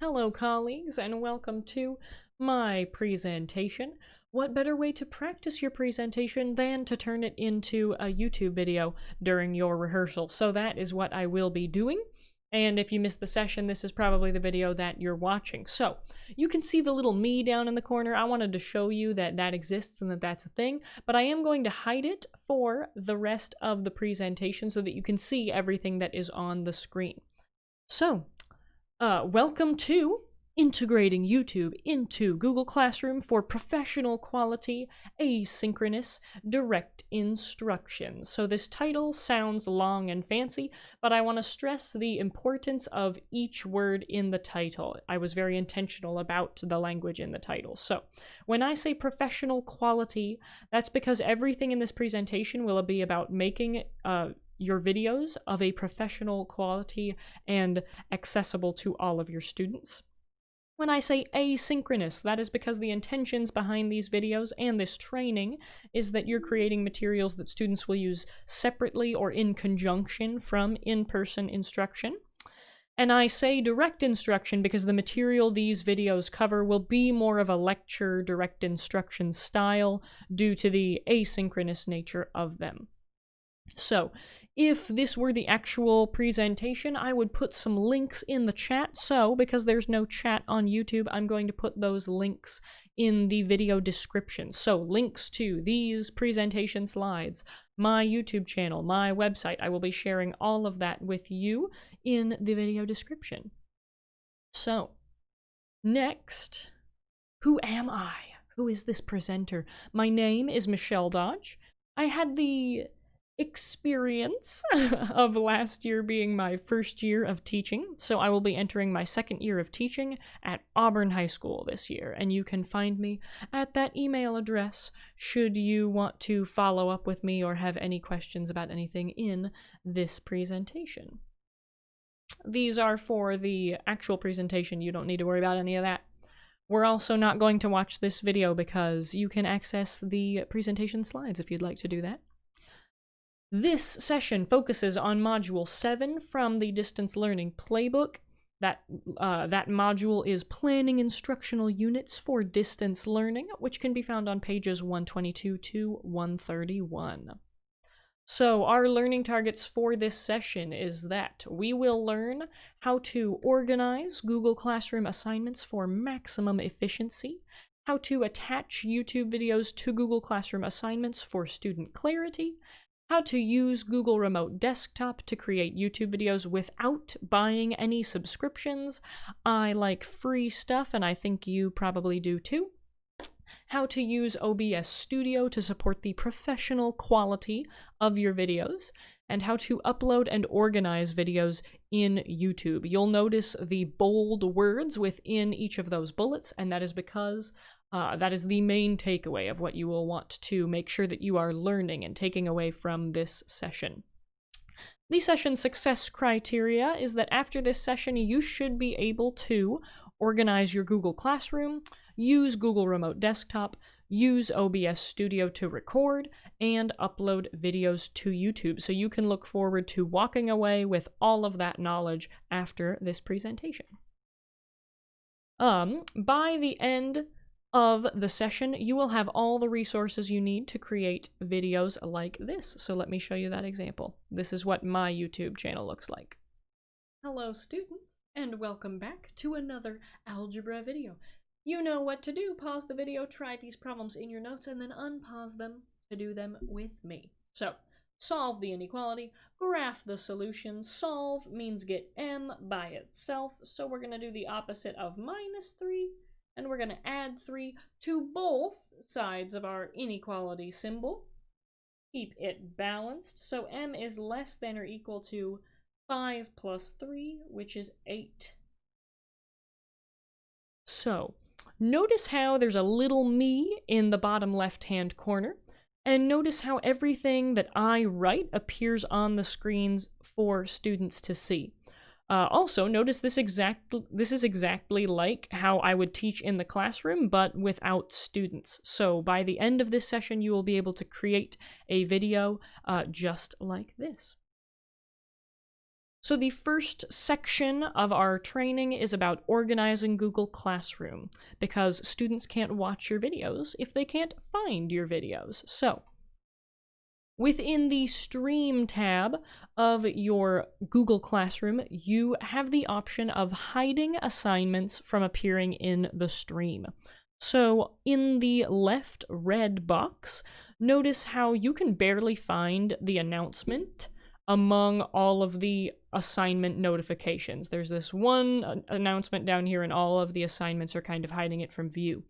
Hello colleagues, and welcome to my presentation. What better way to practice your presentation than to turn it into a YouTube video during your rehearsal? So that is what I will be doing. And if you missed the session, this is probably the video that you're watching. So you can see the little me down in the corner. I wanted to show you that that exists and that that's a thing, but I am going to hide it for the rest of the presentation so that you can see everything that is on the screen. So, welcome to integrating YouTube into Google Classroom for professional quality, asynchronous, direct instruction. So this title sounds long and fancy, but I want to stress the importance of each word in the title. I was very intentional about the language in the title. So when I say professional quality, that's because everything in this presentation will be about making your videos of a professional quality and accessible to all of your students. When I say asynchronous, that is because the intentions behind these videos and this training is that you're creating materials that students will use separately or in conjunction from in-person instruction. And I say direct instruction because the material these videos cover will be more of a lecture direct instruction style due to the asynchronous nature of them. So, if this were the actual presentation, I would put some links in the chat. So, because there's no chat on YouTube, I'm going to put those links in the video description. So, links to these presentation slides, my YouTube channel, my website, I will be sharing all of that with you in the video description. So, next, who am I? Who is this presenter? My name is Michelle Dodge. I had the experience of last year being my first year of teaching, so I will be entering my second year of teaching at Auburn High School this year, and you can find me at that email address should you want to follow up with me or have any questions about anything in this presentation. These are for the actual presentation. You don't need to worry about any of that. We're also not going to watch this video because you can access the presentation slides if you'd like to do that. This session focuses on Module 7 from the Distance Learning Playbook. That module is Planning Instructional Units for Distance Learning, which can be found on pages 122 to 131. So our learning targets for this session is that we will learn how to organize Google Classroom assignments for maximum efficiency, how to attach YouTube videos to Google Classroom assignments for student clarity, how to use Google Remote Desktop to create YouTube videos without buying any subscriptions. I like free stuff, and I think you probably do too. How to use OBS Studio to support the professional quality of your videos, and how to upload and organize videos in YouTube. You'll notice the bold words within each of those bullets, and that is because that is the main takeaway of what you will want to make sure that you are learning and taking away from this session. The session success criteria is that after this session, you should be able to organize your Google Classroom, use Google Remote Desktop, use OBS Studio to record, and upload videos to YouTube. So you can look forward to walking away with all of that knowledge after this presentation. By the end of the session, you will have all the resources you need to create videos like this. So let me show you that example. This is what my YouTube channel looks like. Hello students, and welcome back to another algebra video. You know what to do. Pause the video, try these problems in your notes, and then unpause them to do them with me. So, solve the inequality, graph the solution. Solve means get m by itself, so we're going to do the opposite of -3, and we're going to add 3 to both sides of our inequality symbol. Keep it balanced, so m is less than or equal to 5 plus 3, which is 8. So, notice how there's a little me in the bottom left-hand corner, and notice how everything that I write appears on the screens for students to see. Also, notice this is exactly like how I would teach in the classroom, but without students. So by the end of this session, you will be able to create a video just like this. So the first section of our training is about organizing Google Classroom, because students can't watch your videos if they can't find your videos. So within the Stream tab of your Google Classroom, you have the option of hiding assignments from appearing in the stream. So in the left red box, notice how you can barely find the announcement among all of the assignment notifications. There's this one announcement down here, and all of the assignments are kind of hiding it from view.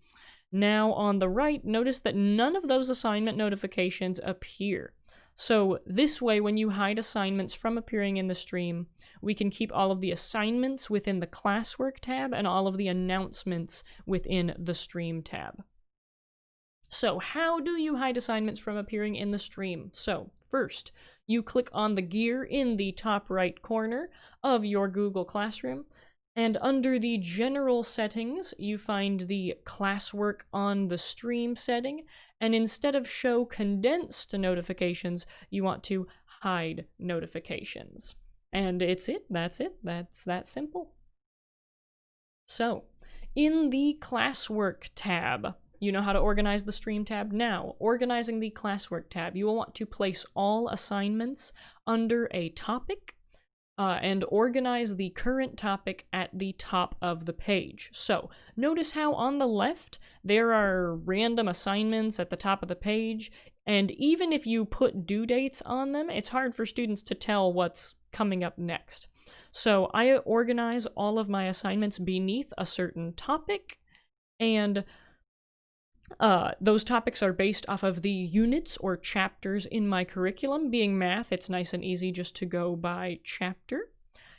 Now on the right, notice that none of those assignment notifications appear. So this way, when you hide assignments from appearing in the stream, we can keep all of the assignments within the Classwork tab and all of the announcements within the Stream tab. So how do you hide assignments from appearing in the stream? So first, you click on the gear in the top right corner of your Google Classroom, and under the general settings, you find the Classwork on the Stream setting, and instead of show condensed notifications, you want to hide notifications. And that's that simple. So, in the Classwork tab, you know how to organize the Stream tab? Now, organizing the Classwork tab, you will want to place all assignments under a topic, and organize the current topic at the top of the page. So, notice how on the left, there are random assignments at the top of the page, and even if you put due dates on them, it's hard for students to tell what's coming up next. So, I organize all of my assignments beneath a certain topic, and those topics are based off of the units or chapters in my curriculum. Being math, it's nice and easy just to go by chapter.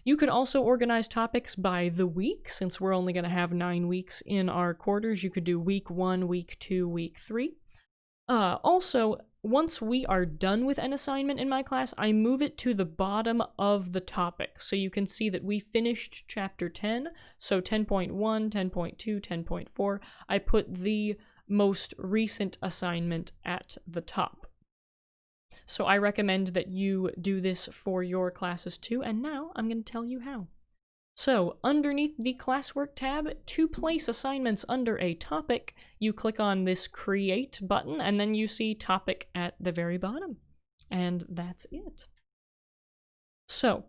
You could also organize topics by the week, since we're only going to have 9 weeks in our quarters. You could do week 1, week 2, week 3. Also, once we are done with an assignment in my class, I move it to the bottom of the topic. So you can see that we finished chapter 10, so 10.1, 10.2, 10.4. I put the most recent assignment at the top. So I recommend that you do this for your classes too, and now I'm going to tell you how. So underneath the Classwork tab, to place assignments under a topic, you click on this Create button, and then you see Topic at the very bottom. And that's it. So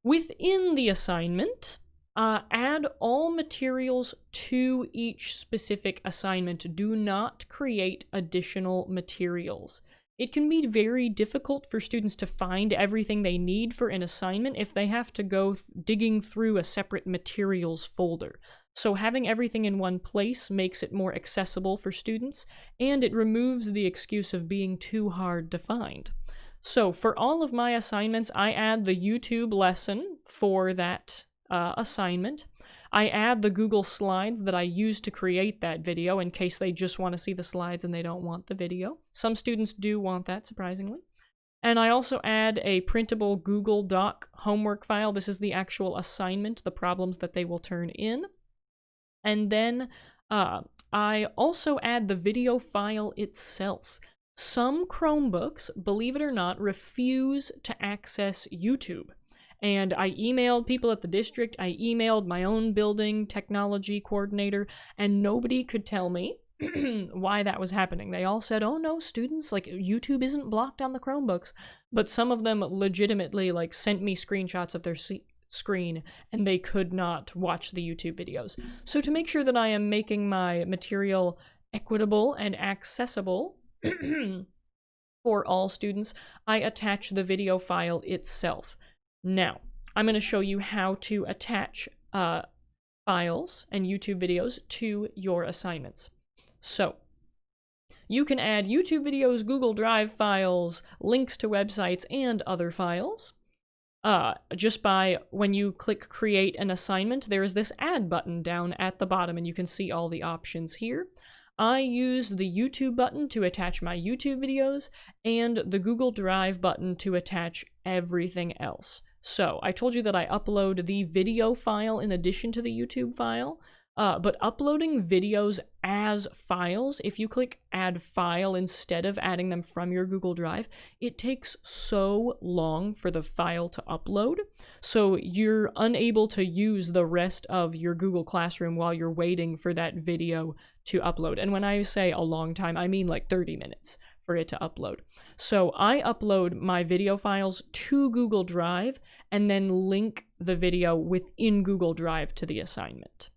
within the assignment, add all materials to each specific assignment. Do not create additional materials. It can be very difficult for students to find everything they need for an assignment if they have to go digging through a separate materials folder. So having everything in one place makes it more accessible for students, and it removes the excuse of being too hard to find. So for all of my assignments, I add the YouTube lesson for that assignment. I add the Google Slides that I used to create that video in case they just want to see the slides and they don't want the video. Some students do want that, surprisingly. And I also add a printable Google Doc homework file. This is the actual assignment, the problems that they will turn in. And then I also add the video file itself. Some Chromebooks, believe it or not, refuse to access YouTube. And I emailed people at the district, I emailed my own building technology coordinator, and nobody could tell me why that was happening. They all said, oh no, students, like, YouTube isn't blocked on the Chromebooks. But some of them legitimately, like, sent me screenshots of their screen, and they could not watch the YouTube videos. So to make sure that I am making my material equitable and accessible for all students, I attach the video file itself. Now, I'm going to show you how to attach files and YouTube videos to your assignments. So, you can add YouTube videos, Google Drive files, links to websites, and other files. Just by, when you click Create an Assignment, there is this Add button down at the bottom, and you can see all the options here. I use the YouTube button to attach my YouTube videos, and the Google Drive button to attach everything else. So, I told you that I upload the video file in addition to the YouTube file. But uploading videos as files, if you click add file instead of adding them from your Google Drive, it takes so long for the file to upload. So you're unable to use the rest of your Google Classroom while you're waiting for that video to upload. And when I say a long time, I mean like 30 minutes for it to upload. So I upload my video files to Google Drive and then link the video within Google Drive to the assignment.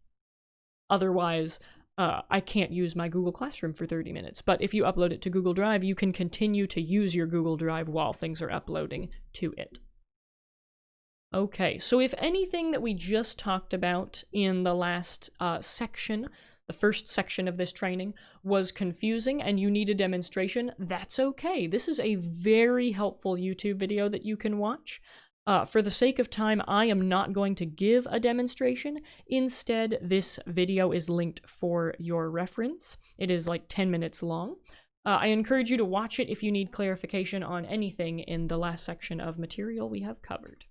Otherwise, I can't use my Google Classroom for 30 minutes. But if you upload it to Google Drive, you can continue to use your Google Drive while things are uploading to it. Okay, so if anything that we just talked about in the last section, the first section of this training, was confusing and you need a demonstration, that's okay. This is a very helpful YouTube video that you can watch. For the sake of time, I am not going to give a demonstration. Instead, this video is linked for your reference. It is like 10 minutes long. I encourage you to watch it if you need clarification on anything in the last section of material we have covered.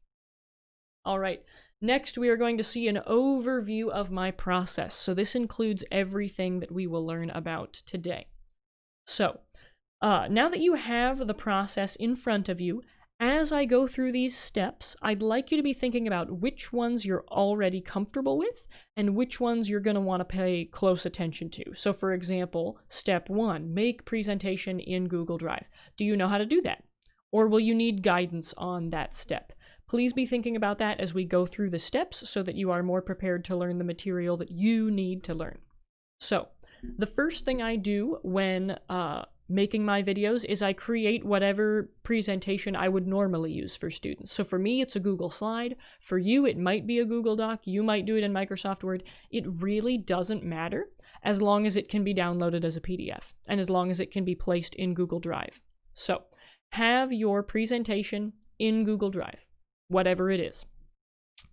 All right, next we are going to see an overview of my process. So this includes everything that we will learn about today. So, now that you have the process in front of you, as I go through these steps, I'd like you to be thinking about which ones you're already comfortable with and which ones you're going to want to pay close attention to. So for example, step 1, make presentation in Google Drive. Do you know how to do that? Or will you need guidance on that step? Please be thinking about that as we go through the steps so that you are more prepared to learn the material that you need to learn. So, the first thing I do when making my videos is I create whatever presentation I would normally use for students. So for me, it's a Google slide. For you, it might be a Google Doc. You might do it in Microsoft Word. It really doesn't matter as long as it can be downloaded as a PDF and as long as it can be placed in Google Drive. So have your presentation in Google Drive, whatever it is.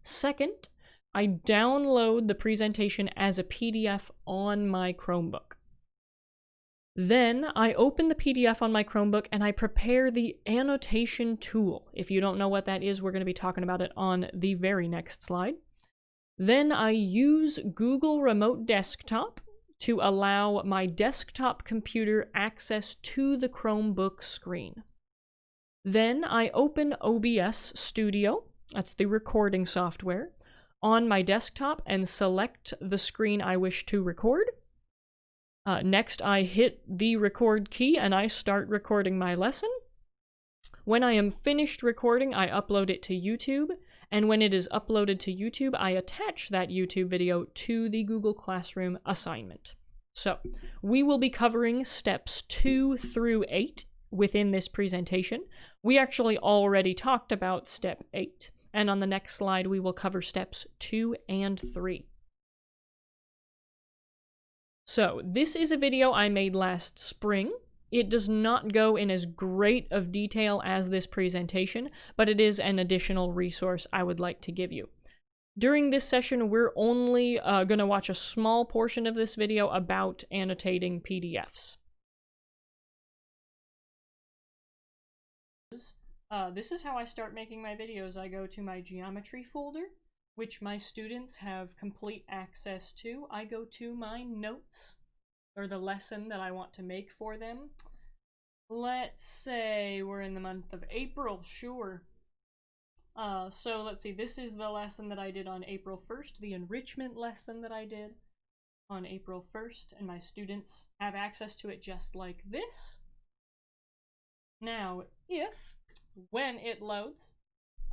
Second, I download the presentation as a PDF on my Chromebook. Then I open the PDF on my Chromebook and I prepare the annotation tool. If you don't know what that is, we're going to be talking about it on the very next slide. Then I use Google Remote Desktop to allow my desktop computer access to the Chromebook screen. Then I open OBS Studio, that's the recording software, on my desktop and select the screen I wish to record. Next, I hit the record key and I start recording my lesson. When I am finished recording, I upload it to YouTube, and when it is uploaded to YouTube, I attach that YouTube video to the Google Classroom assignment. So, we will be covering steps 2 through 8 within this presentation. We actually already talked about step 8, and on the next slide, we will cover steps 2 and 3. So, this is a video I made last spring. It does not go in as great of detail as this presentation, but it is an additional resource I would like to give you. During this session, we're only going to watch a small portion of this video about annotating PDFs. This is how I start making my videos. I go to my geometry folder, which my students have complete access to. I go to my notes, or the lesson that I want to make for them. Let's say we're in the month of April, sure. So let's see, this is the lesson that I did on April 1st, the enrichment lesson that I did on April 1st, and my students have access to it just like this. Now, when it loads,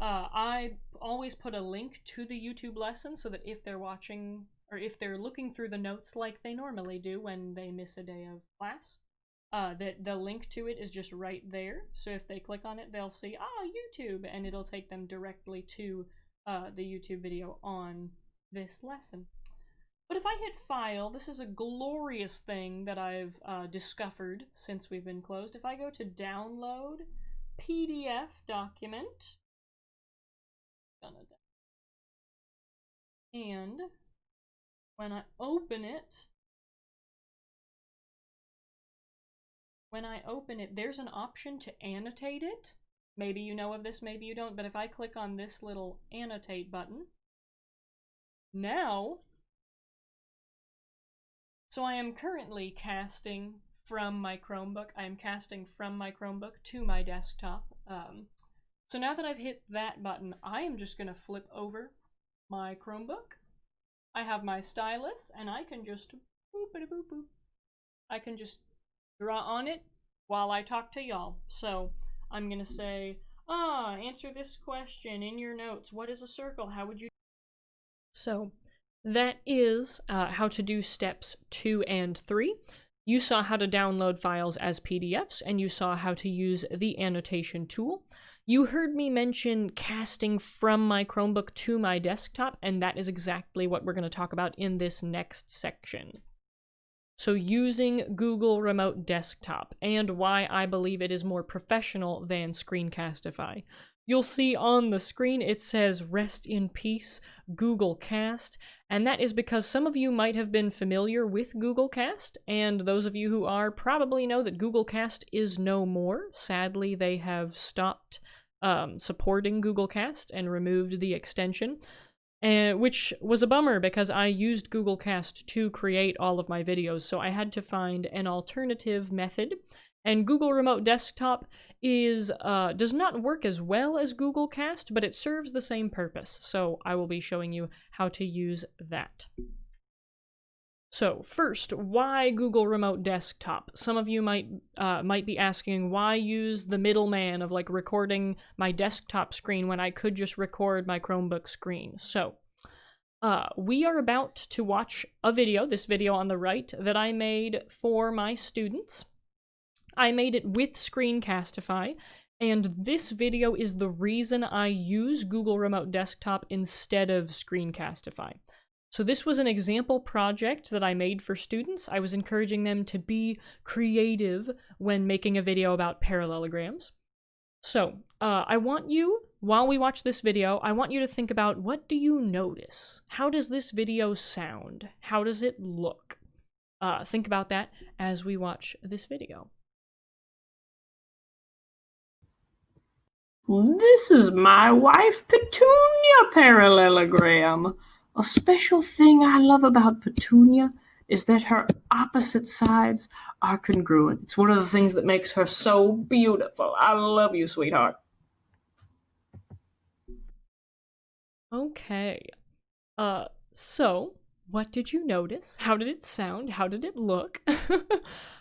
I always put a link to the YouTube lesson so that if they're watching, or if they're looking through the notes like they normally do when they miss a day of class, that the link to it is just right there. So if they click on it, they'll see, YouTube, and it'll take them directly to the YouTube video on this lesson. But if I hit File, this is a glorious thing that I've discovered since we've been closed. If I go to Download PDF Document, and when I open it, there's an option to annotate it. Maybe you know of this, maybe you don't, but if I click on this little annotate button, now So I am currently casting from my Chromebook. I am casting from my Chromebook to my desktop. So now that I've hit that button, I am just going to flip over my Chromebook. I have my stylus, and I can just boop-a-da-boop-boop. I can just draw on it while I talk to y'all. So I'm going to say, answer this question in your notes. What is a circle? How would you... So that is how to do steps 2 and 3. You saw how to download files as PDFs, and you saw how to use the annotation tool. You heard me mention casting from my Chromebook to my desktop, and that is exactly what we're going to talk about in this next section. So using Google Remote Desktop, and why I believe it is more professional than Screencastify. You'll see on the screen it says "Rest in Peace, Google Cast," and that is because some of you might have been familiar with Google Cast, and those of you who are probably know that Google Cast is no more. Sadly, they have stopped supporting Google Cast and removed the extension, which was a bummer because I used Google Cast to create all of my videos, so I had to find an alternative method. And Google Remote Desktop does not work as well as Google Cast, but it serves the same purpose, so I will be showing you how to use that. So first, why Google Remote Desktop? Some of you might be asking, why use the middleman of like recording my desktop screen when I could just record my Chromebook screen? So we are about to watch a video, this video on the right, that I made for my students. I made it with Screencastify, and this video is the reason I use Google Remote Desktop instead of Screencastify. So this was an example project that I made for students. I was encouraging them to be creative when making a video about parallelograms. So I want you, while we watch this video, I want you to think about, what do you notice? How does this video sound? How does it look? Think about that as we watch this video. This is my wife Petunia parallelogram. A special thing I love about Petunia is that her opposite sides are congruent. It's one of the things that makes her so beautiful. I love you, sweetheart. Okay. So, what did you notice? How did it sound? How did it look?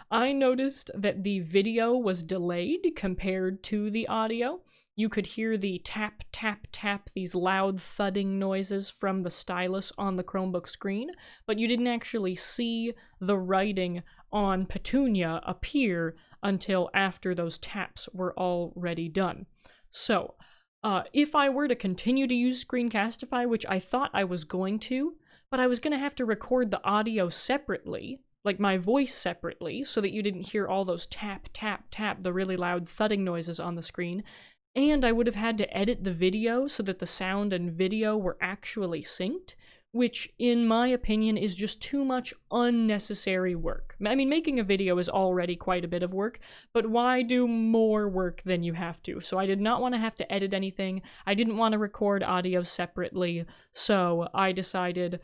I noticed that the video was delayed compared to the audio. You could hear the tap, tap, tap, these loud thudding noises from the stylus on the Chromebook screen, but you didn't actually see the writing on Petunia appear until after those taps were already done. So, if I were to continue to use Screencastify, which I thought I was going to, but I was going to have to record the audio separately, like my voice separately, so that you didn't hear all those tap, tap, tap, the really loud thudding noises on the screen, and I would have had to edit the video so that the sound and video were actually synced, which, in my opinion, is just too much unnecessary work. I mean, making a video is already quite a bit of work, but why do more work than you have to? So I did not want to have to edit anything. I didn't want to record audio separately, so I decided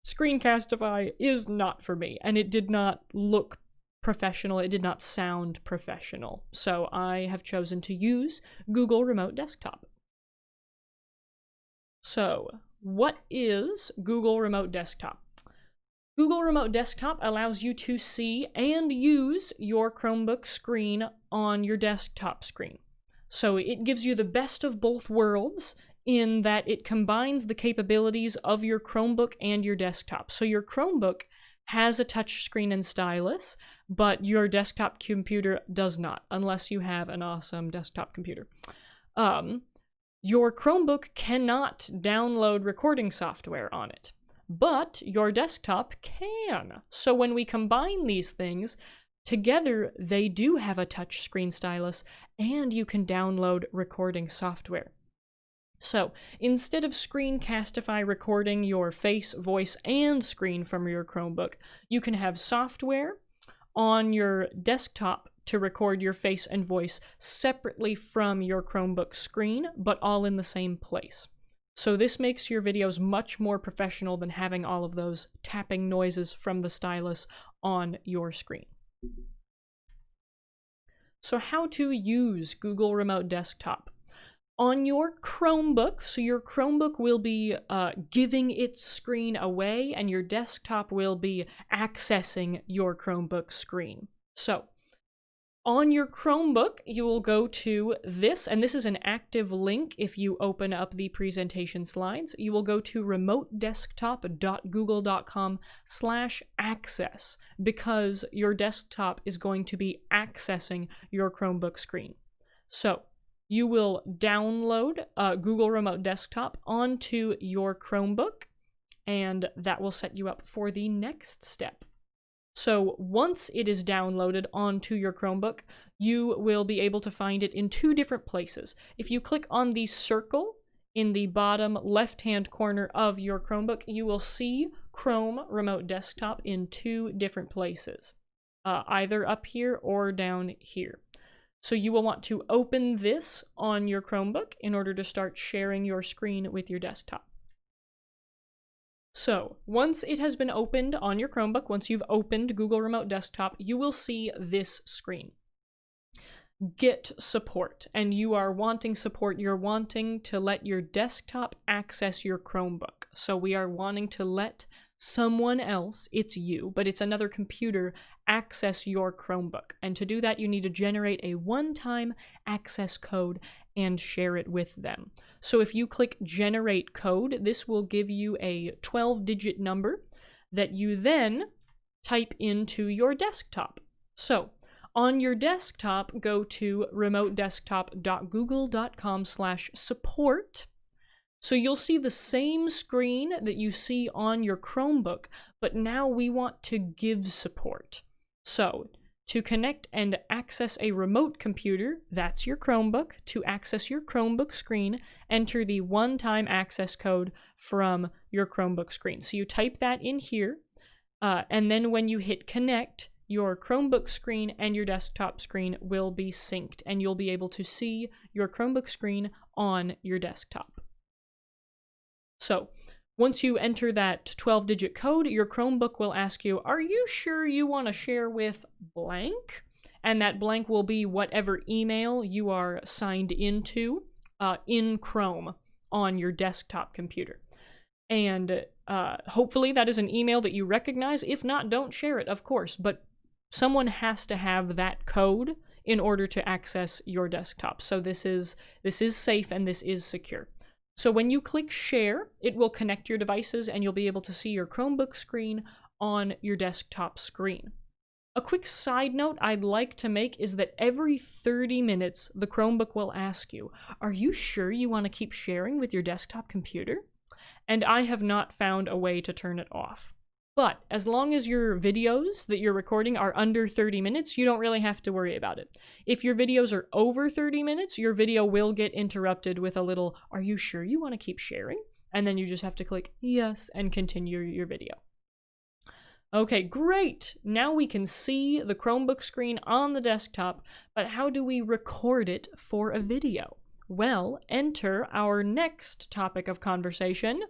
Screencastify is not for me, and it did not look professional, it did not sound professional. So I have chosen to use Google Remote Desktop. So, what is Google Remote Desktop? Google Remote Desktop allows you to see and use your Chromebook screen on your desktop screen. So it gives you the best of both worlds in that it combines the capabilities of your Chromebook and your desktop. So your Chromebook has a touch screen and stylus, but your desktop computer does not, unless you have an awesome desktop computer. Your Chromebook cannot download recording software on it, but your desktop can. So when we combine these things, together they do have a touch screen stylus, and you can download recording software. So, instead of Screencastify recording your face, voice, and screen from your Chromebook, you can have software on your desktop to record your face and voice separately from your Chromebook screen, but all in the same place. So this makes your videos much more professional than having all of those tapping noises from the stylus on your screen. So how to use Google Remote Desktop. On your Chromebook, so your Chromebook will be giving its screen away, and your desktop will be accessing your Chromebook screen. So, on your Chromebook, you will go to this, and this is an active link if you open up the presentation slides. You will go to remotedesktop.google.com/access, because your desktop is going to be accessing your Chromebook screen. So, you will download Google Remote Desktop onto your Chromebook, and that will set you up for the next step. So once it is downloaded onto your Chromebook, you will be able to find it in two different places. If you click on the circle in the bottom left-hand corner of your Chromebook, you will see Chrome Remote Desktop in two different places, either up here or down here. So you will want to open this on your Chromebook in order to start sharing your screen with your desktop. So once it has been opened on your Chromebook, once you've opened Google Remote Desktop, you will see this screen. Get support, and you are wanting support. You're wanting to let your desktop access your Chromebook. So we are wanting to let someone else, it's you, but it's another computer, access your Chromebook. And to do that, you need to generate a one-time access code and share it with them. So if you click Generate Code, this will give you a 12-digit number that you then type into your desktop. So on your desktop, go to remotedesktop.google.com/support. So you'll see the same screen that you see on your Chromebook, but now we want to give support. So to connect and access a remote computer, that's your Chromebook. To access your Chromebook screen, enter the one-time access code from your Chromebook screen. So you type that in here, and then when you hit connect, your Chromebook screen and your desktop screen will be synced, and you'll be able to see your Chromebook screen on your desktop. So once you enter that 12-digit code, your Chromebook will ask you, are you sure you want to share with blank? And that blank will be whatever email you are signed into in Chrome on your desktop computer. And hopefully that is an email that you recognize. If not, don't share it, of course. But someone has to have that code in order to access your desktop. So this is safe and this is secure. So when you click share, it will connect your devices and you'll be able to see your Chromebook screen on your desktop screen. A quick side note I'd like to make is that every 30 minutes, the Chromebook will ask you, are you sure you want to keep sharing with your desktop computer? And I have not found a way to turn it off. But as long as your videos that you're recording are under 30 minutes, you don't really have to worry about it. If your videos are over 30 minutes, your video will get interrupted with a little, are you sure you want to keep sharing? And then you just have to click yes and continue your video. Okay, great. Now we can see the Chromebook screen on the desktop, but how do we record it for a video? Well, enter our next topic of conversation,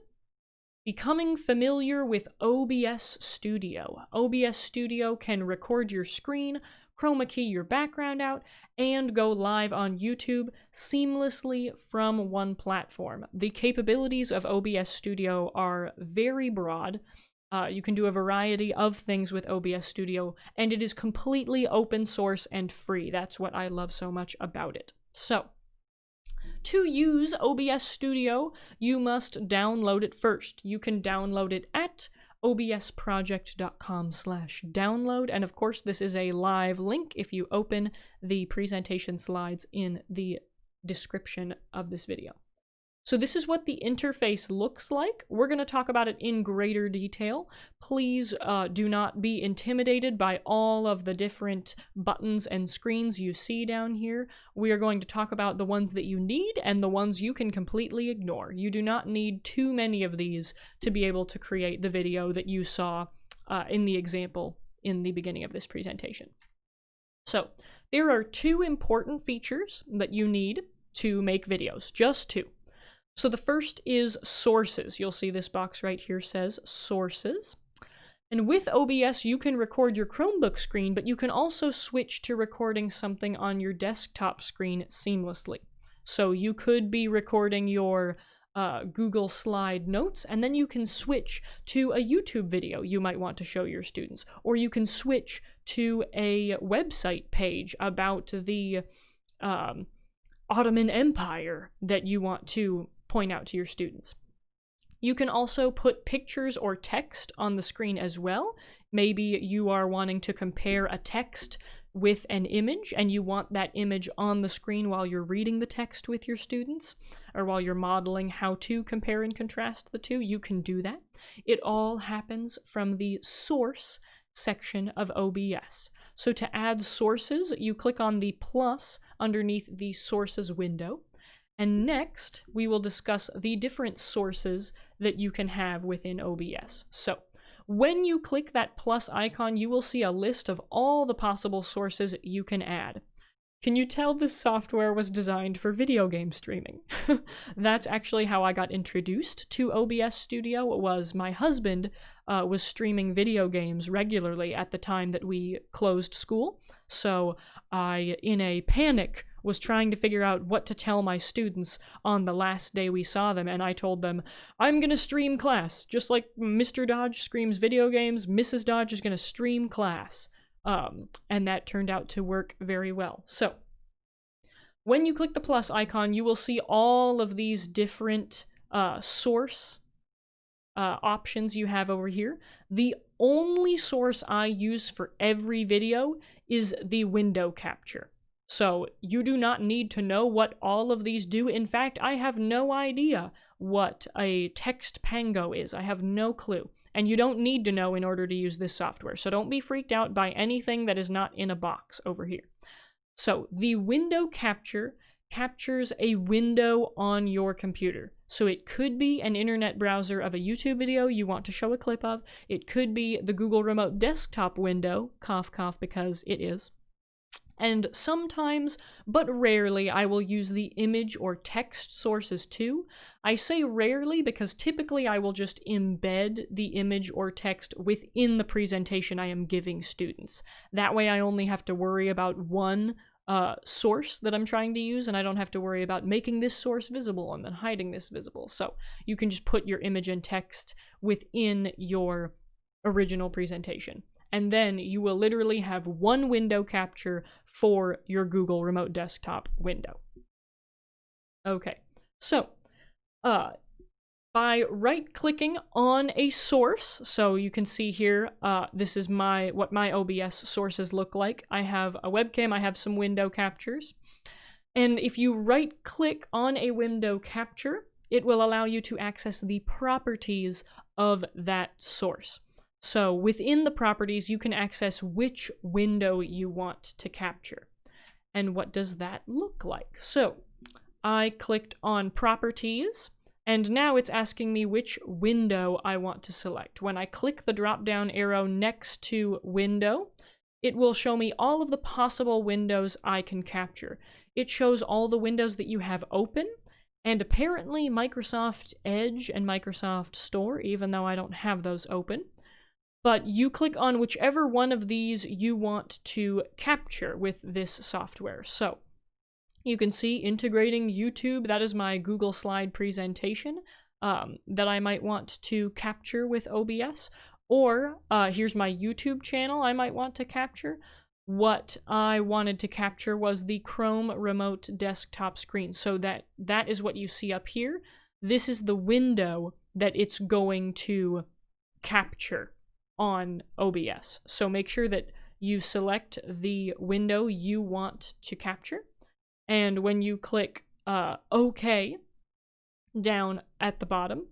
becoming familiar with OBS Studio. OBS Studio can record your screen, chroma key your background out, and go live on YouTube seamlessly from one platform. The capabilities of OBS Studio are very broad. You can do a variety of things with OBS Studio, and it is completely open source and free. That's what I love so much about it. So, to use OBS Studio, you must download it first. You can download it at obsproject.com/download, and of course this is a live link if you open the presentation slides in the description of this video. So this is what the interface looks like. We're going to talk about it in greater detail. Please do not be intimidated by all of the different buttons and screens you see down here. We are going to talk about the ones that you need and the ones you can completely ignore. You do not need too many of these to be able to create the video that you saw in the example in the beginning of this presentation. So there are two important features that you need to make videos, just two. So the first is sources. You'll see this box right here says sources. And with OBS, you can record your Chromebook screen, but you can also switch to recording something on your desktop screen seamlessly. So you could be recording your Google Slide notes, and then you can switch to a YouTube video you might want to show your students, or you can switch to a website page about the Ottoman Empire that you want to point out to your students. You can also put pictures or text on the screen as well. Maybe you are wanting to compare a text with an image and you want that image on the screen while you're reading the text with your students, or while you're modeling how to compare and contrast the two. You can do that. It all happens from the source section of OBS. So to add sources, you click on the plus underneath the sources window. And next, we will discuss the different sources that you can have within OBS. So, when you click that plus icon, you will see a list of all the possible sources you can add. Can you tell this software was designed for video game streaming? That's actually how I got introduced to OBS Studio. Was my husband was streaming video games regularly at the time that we closed school. So I, in a panic, was trying to figure out what to tell my students on the last day we saw them, and I told them, I'm gonna stream class. Just like Mr. Dodge streams video games, Mrs. Dodge is gonna stream class. And that turned out to work very well. So, when you click the plus icon, you will see all of these different source options you have over here. The only source I use for every video is the window capture. So you do not need to know what all of these do. In fact, I have no idea what a text pango is. I have no clue. And you don't need to know in order to use this software. So don't be freaked out by anything that is not in a box over here. So the window capture captures a window on your computer. So it could be an internet browser of a YouTube video you want to show a clip of. It could be the Google Remote Desktop window, cough cough, because it is. And sometimes, but rarely, I will use the image or text sources too. I say rarely because typically I will just embed the image or text within the presentation I am giving students. That way I only have to worry about one source that I'm trying to use, and I don't have to worry about making this source visible and then hiding this visible. So you can just put your image and text within your original presentation. And then you will literally have one window capture for your Google Remote Desktop window. Okay, so by right-clicking on a source, so you can see here, this is what my OBS sources look like. I have a webcam, I have some window captures. And if you right-click on a window capture, it will allow you to access the properties of that source. So within the properties, you can access which window you want to capture. And what does that look like? So I clicked on properties, and now it's asking me which window I want to select. When I click the drop-down arrow next to window, it will show me all of the possible windows I can capture. It shows all the windows that you have open, and apparently Microsoft Edge and Microsoft Store, even though I don't have those open. But you click on whichever one of these you want to capture with this software. So you can see integrating YouTube. That is my Google Slide presentation that I might want to capture with OBS. Or here's my YouTube channel I might want to capture. What I wanted to capture was the Chrome Remote Desktop screen. So that is what you see up here. This is the window that it's going to capture on OBS. So make sure that you select the window you want to capture. And when you click OK down at the bottom,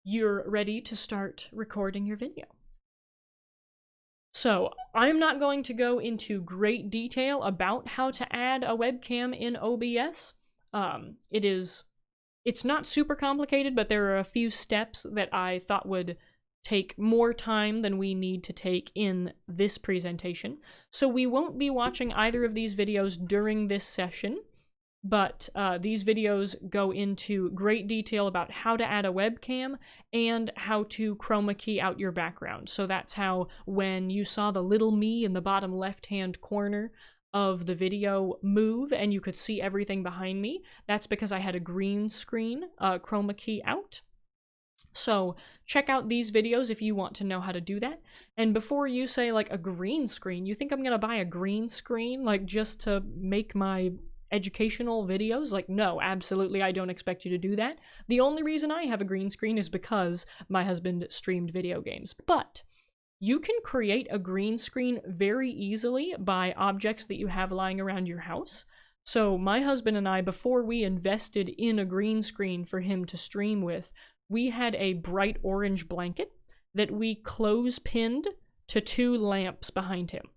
you're ready to start recording your video. So I'm not going to go into great detail about how to add a webcam in OBS. It's not super complicated, but there are a few steps that I thought would take more time than we need to take in this presentation. So we won't be watching either of these videos during this session. but these videos go into great detail about how to add a webcam and how to chroma key out your background. So that's how, when you saw the little me in the bottom left-hand corner of the video move and you could see everything behind me, that's because I had a green screen chroma key out. So check out these videos if you want to know how to do that. And before you say, like, a green screen, you think I'm gonna buy a green screen, like, just to make my educational videos? Like, no, absolutely, I don't expect you to do that. The only reason I have a green screen is because my husband streamed video games. But you can create a green screen very easily by objects that you have lying around your house. So my husband and I, before we invested in a green screen for him to stream with, we had a bright orange blanket that we clothes-pinned to 2 lamps behind him.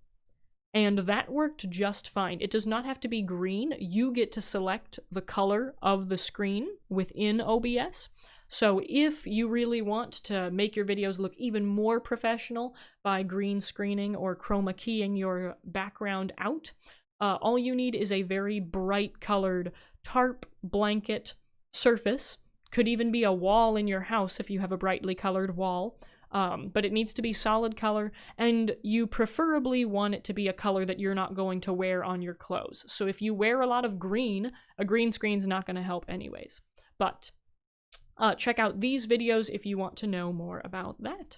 And that worked just fine. It does not have to be green. You get to select the color of the screen within OBS. So if you really want to make your videos look even more professional by green screening or chroma keying your background out, all you need is a very bright colored tarp, blanket, surface. Could even be a wall in your house if you have a brightly colored wall. But it needs to be solid color, and you preferably want it to be a color that you're not going to wear on your clothes. So if you wear a lot of green, a green screen's not going to help anyways. But check out these videos if you want to know more about that.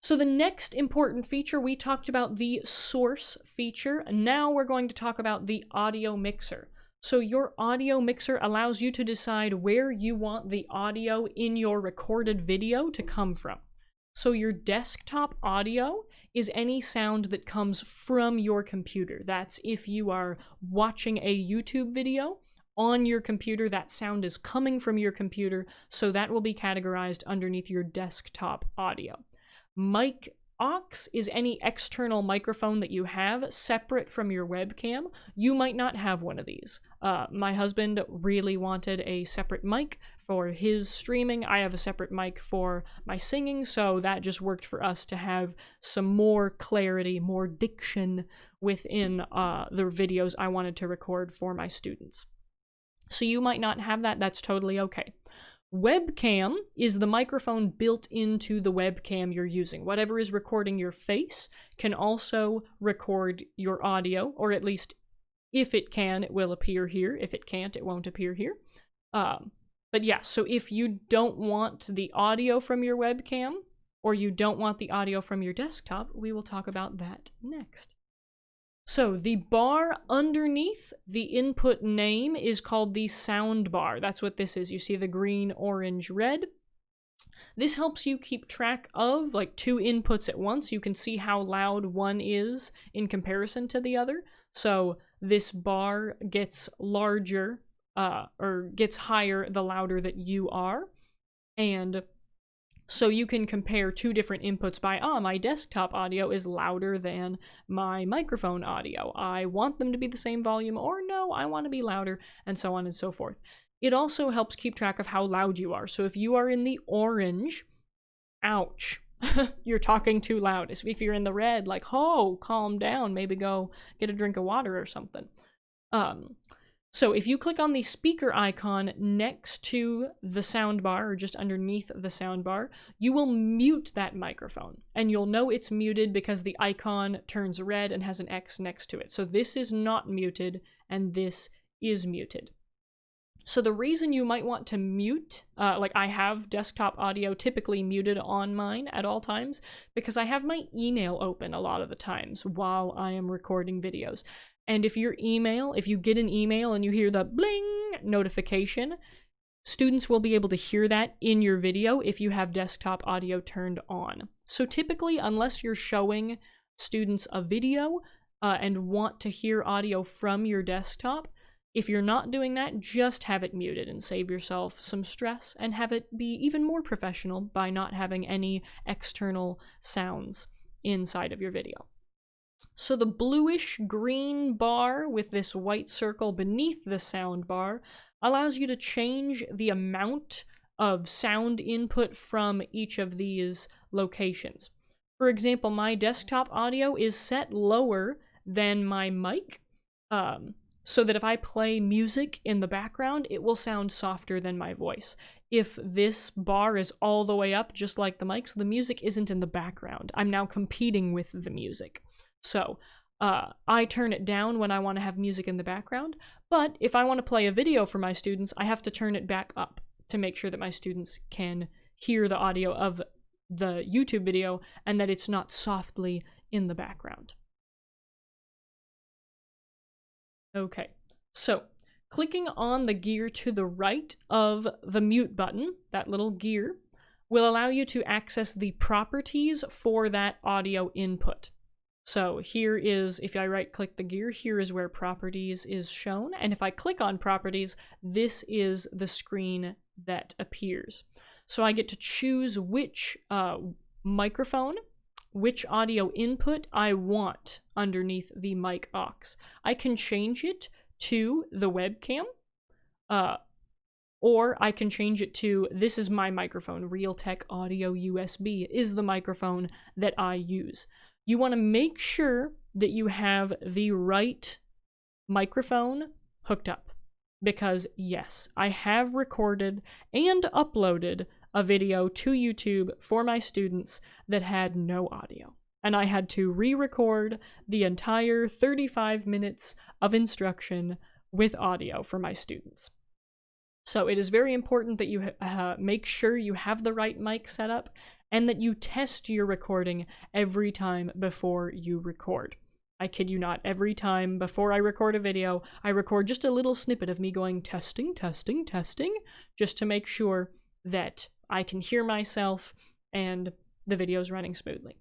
So the next important feature, we talked about the source feature. Now we're going to talk about the audio mixer. So your audio mixer allows you to decide where you want the audio in your recorded video to come from. So your desktop audio is any sound that comes from your computer. That's if you are watching a YouTube video on your computer, that sound is coming from your computer, so that will be categorized underneath your desktop audio. Mic aux is any external microphone that you have separate from your webcam. You might not have one of these. My husband really wanted a separate mic for his streaming. I have a separate mic for my singing, so that just worked for us to have some more clarity, more diction within the videos I wanted to record for my students. So you might not have that. That's totally okay. Webcam is the microphone built into the webcam you're using. Whatever is recording your face can also record your audio, or at least if it can, it will appear here. If it can't, it won't appear here. But yeah, so if you don't want the audio from your webcam, or you don't want the audio from your desktop, we will talk about that next. So the bar underneath the input name is called the sound bar. That's what this is. You see the green, orange, red. This helps you keep track of like 2 inputs at once. You can see how loud one is in comparison to the other. So this bar gets larger or gets higher the louder that you are. And so you can compare 2 different inputs by, my desktop audio is louder than my microphone audio. I want them to be the same volume, or no, I want to be louder, and so on and so forth. It also helps keep track of how loud you are. So if you are in the orange, ouch, you're talking too loud. If you're in the red, like, oh, calm down, maybe go get a drink of water or something. So if you click on the speaker icon next to the soundbar, or just underneath the soundbar, you will mute that microphone. And you'll know it's muted because the icon turns red and has an X next to it. So this is not muted, and this is muted. So the reason you might want to mute, like I have desktop audio typically muted on mine at all times, because I have my email open a lot of the times while I am recording videos. And if you get an email and you hear the bling notification, students will be able to hear that in your video if you have desktop audio turned on. So typically, unless you're showing students a video and want to hear audio from your desktop, if you're not doing that, just have it muted and save yourself some stress, and have it be even more professional by not having any external sounds inside of your video. So the bluish green bar with this white circle beneath the sound bar allows you to change the amount of sound input from each of these locations. For example, my desktop audio is set lower than my mic, so that if I play music in the background, it will sound softer than my voice. If this bar is all the way up, just like the mics, the music isn't in the background. I'm now competing with the music. So I turn it down when I want to have music in the background, but if I want to play a video for my students, I have to turn it back up to make sure that my students can hear the audio of the YouTube video and that it's not softly in the background. Okay, so clicking on the gear to the right of the mute button, that little gear, will allow you to access the properties for that audio input. So here is, if I right-click the gear, here is where properties is shown. And if I click on properties, this is the screen that appears. So I get to choose which microphone, which audio input I want underneath the mic aux. I can change it to the webcam, or I can change it to, this is my microphone, Realtek Audio USB is the microphone that I use. You want to make sure that you have the right microphone hooked up, because yes, I have recorded and uploaded a video to YouTube for my students that had no audio, and I had to re-record the entire 35 minutes of instruction with audio for my students. So it is very important that you make sure you have the right mic set up and that you test your recording every time before you record. I kid you not, every time before I record a video, I record just a little snippet of me going testing, testing, testing, just to make sure that I can hear myself and the video's running smoothly.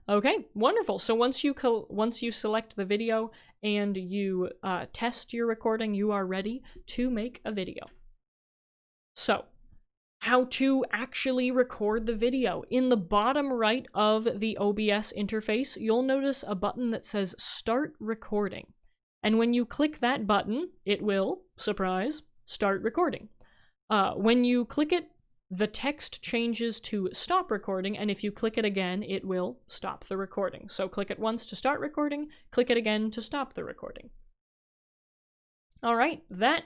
Okay, wonderful. So once you select the video and you test your recording, you are ready to make a video. So, how to actually record the video. In the bottom right of the OBS interface, you'll notice a button that says Start Recording. And when you click that button, it will, surprise, start recording. When you click it, the text changes to stop recording, and if you click it again, it will stop the recording. So click it once to start recording, click it again to stop the recording. All right, that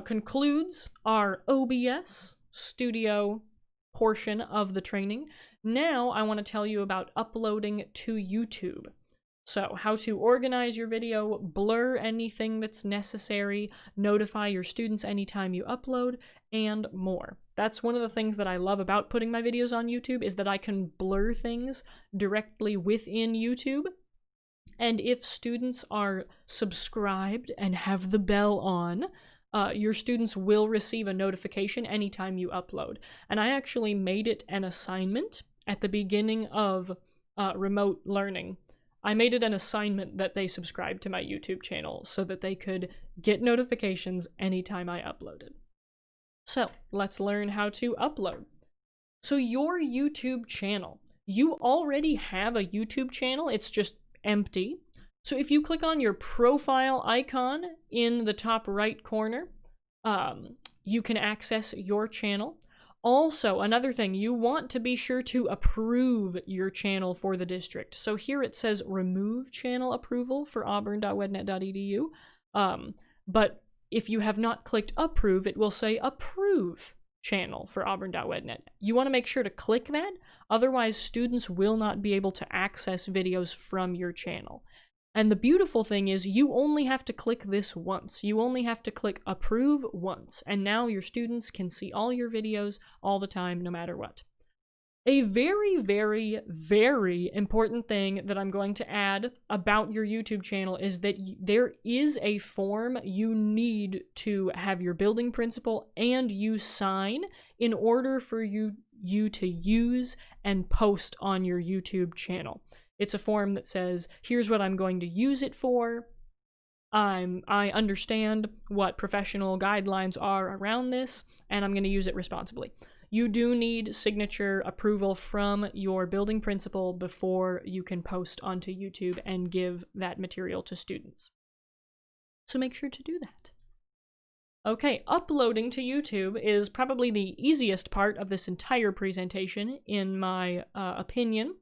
concludes our OBS Studio portion of the training. Now I want to tell you about uploading to YouTube. So how to organize your video, blur anything that's necessary, notify your students anytime you upload, and more. That's one of the things that I love about putting my videos on YouTube, is that I can blur things directly within YouTube. And if students are subscribed and have the bell on, your students will receive a notification anytime you upload. And I actually made it an assignment at the beginning of remote learning. I made it an assignment that they subscribe to my YouTube channel so that they could get notifications anytime I uploaded. So let's learn how to upload. So your YouTube channel, you already have a YouTube channel, it's just empty. So if you click on your profile icon in the top right corner, you can access your channel. Also, another thing, you want to be sure to approve your channel for the district. So here it says remove channel approval for auburn.wednet.edu. But if you have not clicked approve, it will say approve channel for auburn.wednet. You want to make sure to click that, otherwise students will not be able to access videos from your channel. And the beautiful thing is you only have to click this once. You only have to click approve once, and now your students can see all your videos all the time, no matter what. A very, very, very important thing that I'm going to add about your YouTube channel is that there is a form you need to have your building principal and you sign in order for you to use and post on your YouTube channel. It's a form that says, here's what I'm going to use it for. I understand what professional guidelines are around this, and I'm going to use it responsibly. You do need signature approval from your building principal before you can post onto YouTube and give that material to students. So make sure to do that. Okay, uploading to YouTube is probably the easiest part of this entire presentation, in my opinion.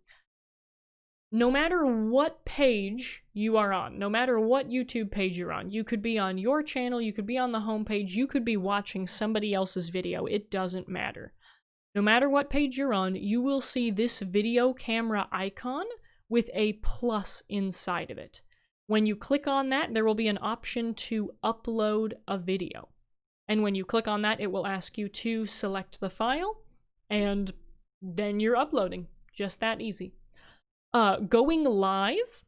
no matter what page you are on, no matter what YouTube page you're on, you could be on your channel, you could be on the homepage, you could be watching somebody else's video, it doesn't matter. No matter what page you're on, you will see this video camera icon with a plus inside of it. When you click on that, there will be an option to upload a video. And when you click on that, it will ask you to select the file, and then you're uploading. Just that easy. Going live,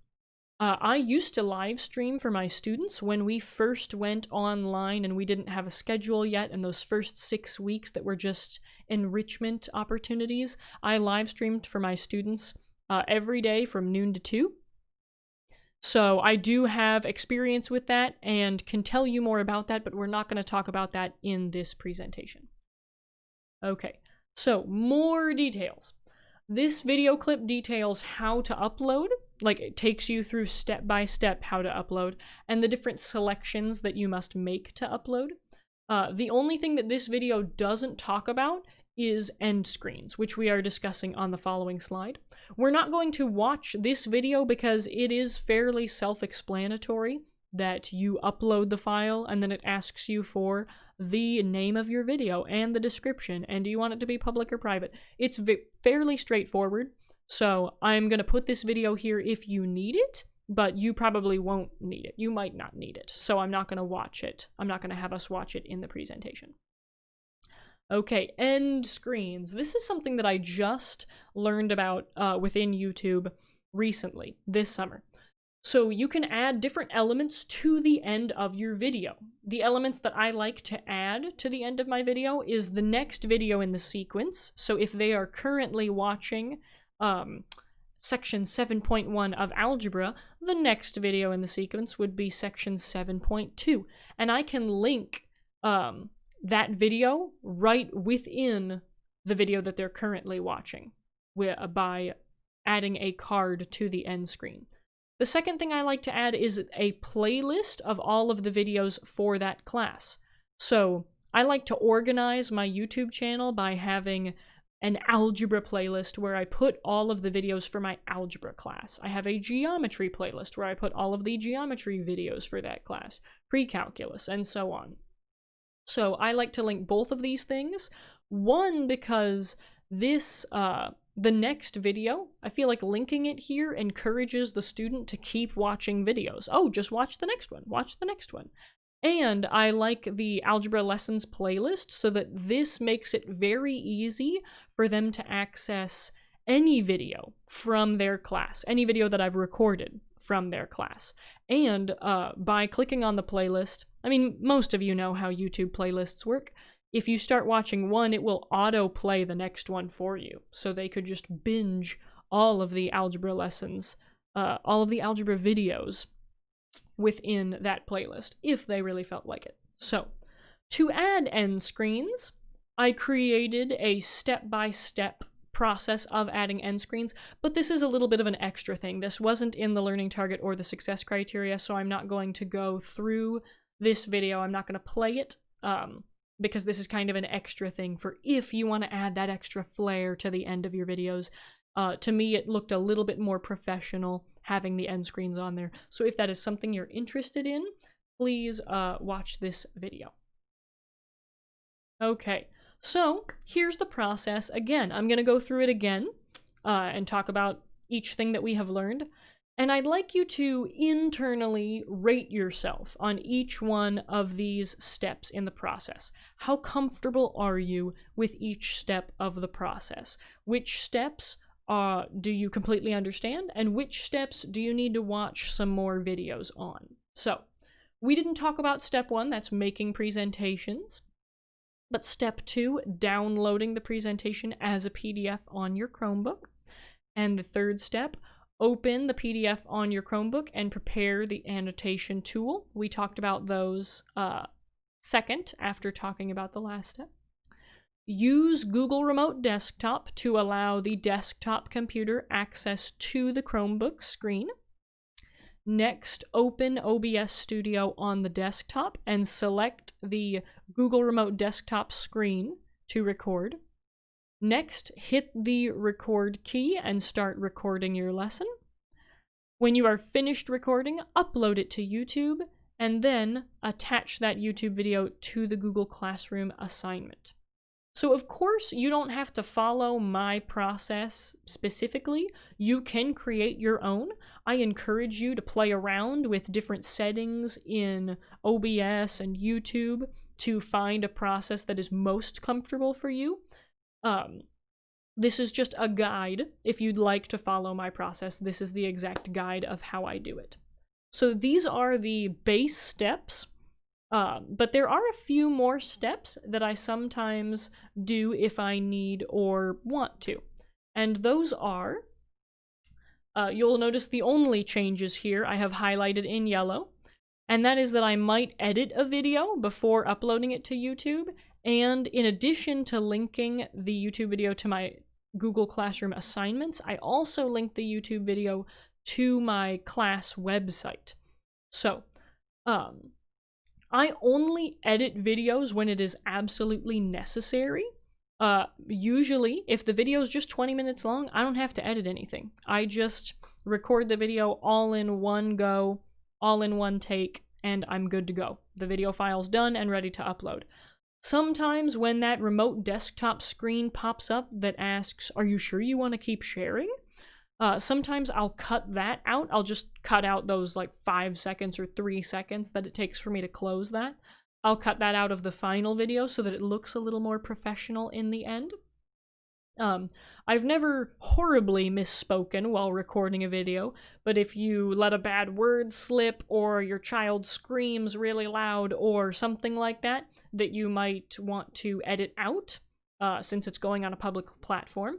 I used to live stream for my students when we first went online and we didn't have a schedule yet, and those first 6 weeks that were just enrichment opportunities, I live streamed for my students every day from noon to 2. So I do have experience with that and can tell you more about that, but we're not going to talk about that in this presentation. Okay, so more details. This video clip details how to upload, like it takes you through step by step how to upload, and the different selections that you must make to upload. The only thing that this video doesn't talk about is end screens, which we are discussing on the following slide. We're not going to watch this video because it is fairly self-explanatory that you upload the file and then it asks you for the name of your video and the description, and do you want it to be public or private. It's fairly straightforward, so I'm going to put this video here if you need it, but you probably won't need it. You might not need it, so I'm not going to watch it. I'm not going to have us watch it in the presentation. Okay, end screens. This is something that I just learned about within YouTube recently, this summer. So you can add different elements to the end of your video. The elements that I like to add to the end of my video is the next video in the sequence. So if they are currently watching section 7.1 of algebra, the next video in the sequence would be section 7.2. And I can link that video right within the video that they're currently watching by adding a card to the end screen. The second thing I like to add is a playlist of all of the videos for that class. So I like to organize my YouTube channel by having an algebra playlist where I put all of the videos for my algebra class. I have a geometry playlist where I put all of the geometry videos for that class, pre-calculus, and so on. So I like to link both of these things. One, because this, the next video, I feel like linking it here encourages the student to keep watching videos. Oh, just watch the next one, watch the next one. And I like the algebra lessons playlist so that this makes it very easy for them to access any video from their class, any video that I've recorded from their class. And by clicking on the playlist, I mean, most of you know how YouTube playlists work. If you start watching one, it will auto-play the next one for you. So they could just binge all of the algebra lessons, all of the algebra videos within that playlist, if they really felt like it. So, to add end screens, I created a step-by-step process of adding end screens, but this is a little bit of an extra thing. This wasn't in the learning target or the success criteria, so I'm not going to go through this video. I'm not going to play it, because this is kind of an extra thing for if you want to add that extra flair to the end of your videos. To me, it looked a little bit more professional having the end screens on there. So if that is something you're interested in, please watch this video. Okay, so here's the process. Again, I'm going to go through it again and talk about each thing that we have learned. And I'd like you to internally rate yourself on each one of these steps in the process. How comfortable are you with each step of the process? Which steps do you completely understand? And which steps do you need to watch some more videos on? So, we didn't talk about step 1, that's making presentations. But step 2, downloading the presentation as a PDF on your Chromebook. And the third step, open the PDF on your Chromebook and prepare the annotation tool. We talked about those second after talking about the last step. Use Google Remote Desktop to allow the desktop computer access to the Chromebook screen. Next, open OBS Studio on the desktop and select the Google Remote Desktop screen to record. Next, hit the record key and start recording your lesson. When you are finished recording, upload it to YouTube, and then attach that YouTube video to the Google Classroom assignment. So of course, you don't have to follow my process specifically. You can create your own. I encourage you to play around with different settings in OBS and YouTube to find a process that is most comfortable for you. This is just a guide. If you'd like to follow my process, this is the exact guide of how I do it. So these are the base steps. But there are a few more steps that I sometimes do if I need or want to. And those are, you'll notice the only changes here I have highlighted in yellow, and that is that I might edit a video before uploading it to YouTube, and in addition to linking the YouTube video to my Google Classroom assignments, I also link the YouTube video to my class website. So, I only edit videos when it is absolutely necessary. Usually, if the video is just 20 minutes long, I don't have to edit anything. I just record the video all in one go, all in one take, and I'm good to go. The video file's done and ready to upload. Sometimes when that remote desktop screen pops up that asks, "Are you sure you want to keep sharing?" Sometimes I'll cut that out. I'll just cut out those like 5 seconds or 3 seconds that it takes for me to close that. I'll cut that out of the final video so that it looks a little more professional in the end. I've never horribly misspoken while recording a video, but if you let a bad word slip or your child screams really loud or something like that, that you might want to edit out, since it's going on a public platform,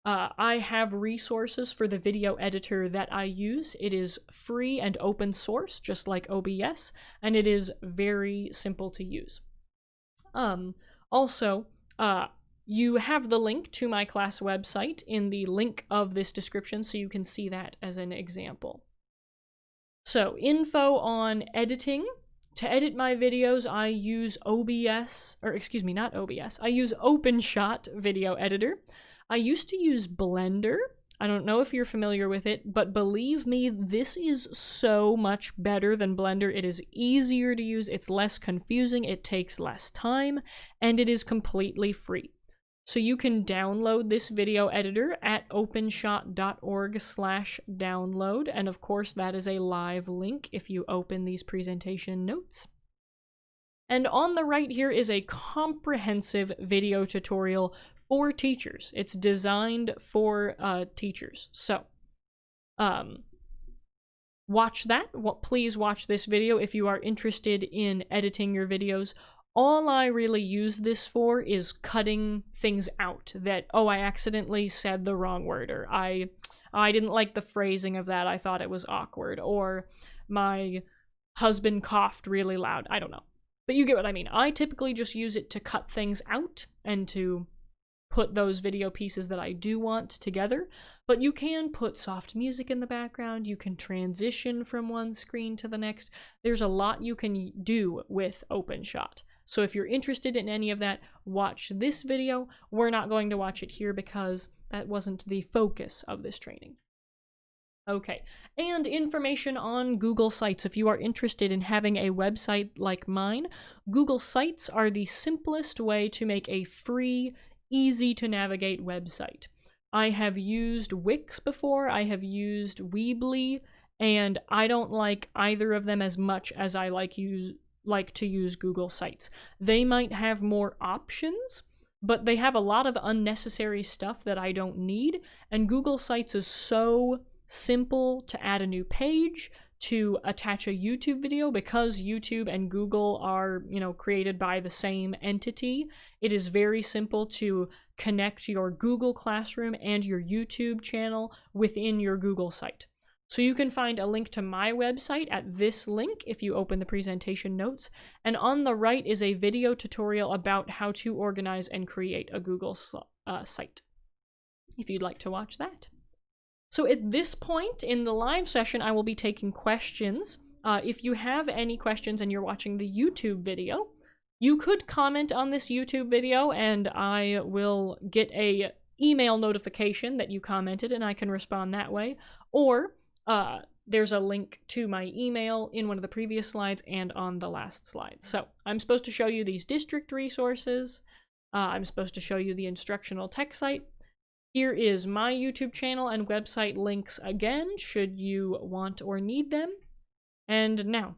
I have resources for the video editor that I use. It is free and open source, just like OBS, and it is very simple to use. Also, you have the link to my class website in the link of this description, so you can see that as an example. So, info on editing. To edit my videos, I use I use OpenShot Video Editor. I used to use Blender. I don't know if you're familiar with it, but believe me, this is so much better than Blender. It is easier to use, it's less confusing, it takes less time, and it is completely free. So you can download this video editor at openshot.org/download, and of course that is a live link if you open these presentation notes. And on the right here is a comprehensive video tutorial for teachers. It's designed for teachers. So, watch that. Please watch this video if you are interested in editing your videos. All I really use this for is cutting things out that, oh, I accidentally said the wrong word, or I didn't like the phrasing of that, I thought it was awkward, or my husband coughed really loud. I don't know. But you get what I mean. I typically just use it to cut things out and to put those video pieces that I do want together, but you can put soft music in the background, you can transition from one screen to the next. There's a lot you can do with OpenShot. So if you're interested in any of that, watch this video. We're not going to watch it here because that wasn't the focus of this training. Okay, and information on Google Sites. If you are interested in having a website like mine, Google Sites are the simplest way to make a free, easy to navigate website. I have used Wix before, I have used Weebly, and I don't like either of them as much as I like to use Google Sites. They might have more options, but they have a lot of unnecessary stuff that I don't need, and Google Sites is so simple to add a new page, to attach a YouTube video, because YouTube and Google are, created by the same entity. It is very simple to connect your Google Classroom and your YouTube channel within your Google site. So you can find a link to my website at this link if you open the presentation notes, and on the right is a video tutorial about how to organize and create a Google site, if you'd like to watch that. So at this point in the live session, I will be taking questions. If you have any questions and you're watching the YouTube video, you could comment on this YouTube video and I will get a email notification that you commented and I can respond that way. Or there's a link to my email in one of the previous slides and on the last slide. So I'm supposed to show you these district resources. I'm supposed to show you the instructional tech site. Here is my YouTube channel and website links again, should you want or need them. And now,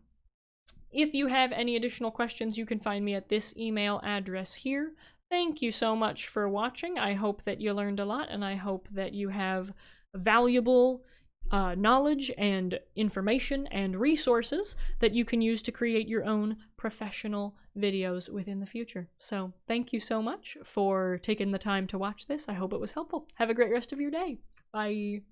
if you have any additional questions, you can find me at this email address here. Thank you so much for watching. I hope that you learned a lot, and I hope that you have valuable knowledge and information and resources that you can use to create your own professional videos within the future. So thank you so much for taking the time to watch this. I hope it was helpful. Have a great rest of your day. Bye.